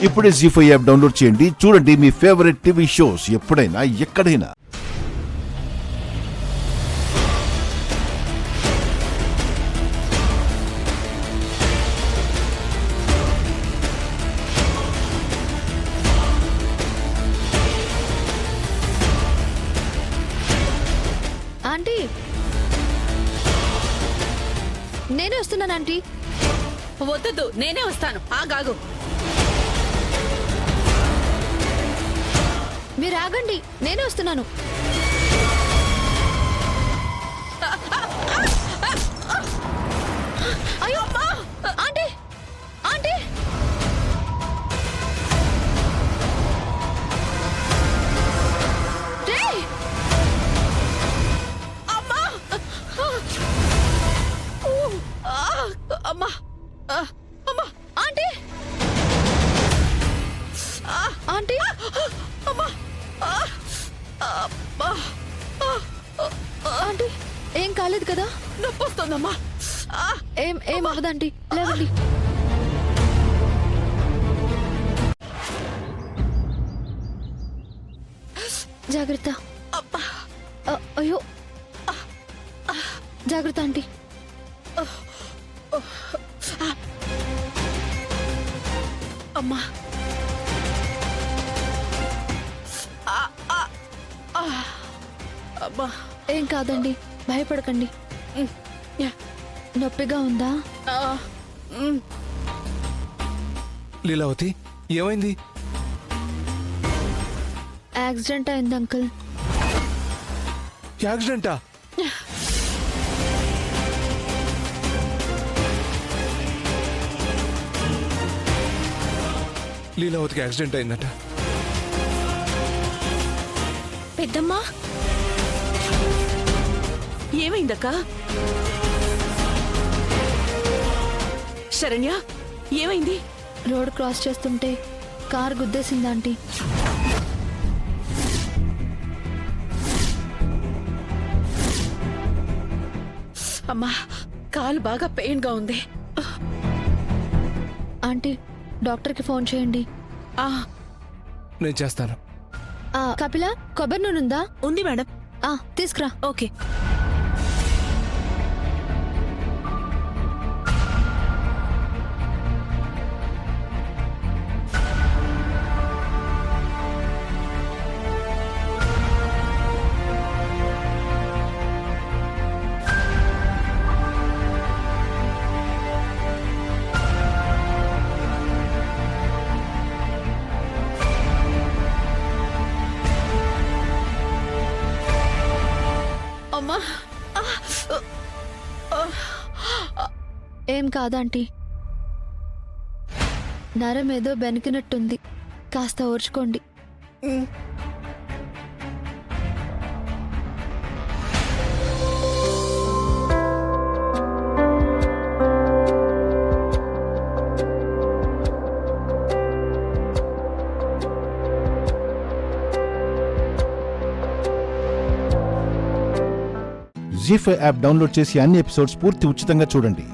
ఇప్పుడే జీ5 app download చేయండి. చూడండి మీ ఫేవరెట్ టీవీ షోస్ ఎప్పుడైనా ఎక్కడైనా. ఆంటీ, నేనే వస్తున్నాను ఆంటీ. వద్దు, నేనే వస్తాను. ఆగాగు. మీరు ఆగండి, నేనే వస్తున్నాను. అయ్యో ఆంటీ, ఆంటీ, అమ్మా, అమ్మా, ఆంటీ, ఆంటీ, అమ్మా, ఆంటీ, ఏం కాలేదు కదా? నొప్పి వస్తుందమ్మా. ఏం అవ్వదంటీ, లేవండి. జాగ్రత్త. అయ్యో, జాగ్రత్త ఆంటీ. అమ్మా, అమ్మా, ఏం కాదండి, భయపడకండి. నొప్పిగా ఉందా? లీలావతి, ఏమైంది? యాక్సిడెంట్ అయింది అంకుల్. యాక్సిడెంటా? లీలావతికి యాక్సిడెంట్ అయిందట. పెద్దమ్మా, ఏమైందక్క? శరణ్య, ఏమైంది? రోడ్ క్రాస్ చేస్తుంటే కార్ గుద్దేసింది ఆంటీ. అమ్మా, కాలు బాగా పెయిన్ గా ఉంది. ఆంటీ, డాక్టర్కి ఫోన్ చేయండి. నేను చేస్తాను. కపిల, కొబ్బరి నూనె ఉందా? ఉంది మేడం. తీసుకురా. ఓకే. అమ్మా, ఏం కాదంటీ, నరం ఏదో బెనికినట్టుంది, కాస్త ఓర్చుకోండి. జీ5 యాప్ డౌన్లోడ్ చేసి అన్ని ఎపిసోడ్స్ పూర్తి ఉచితంగా చూడండి.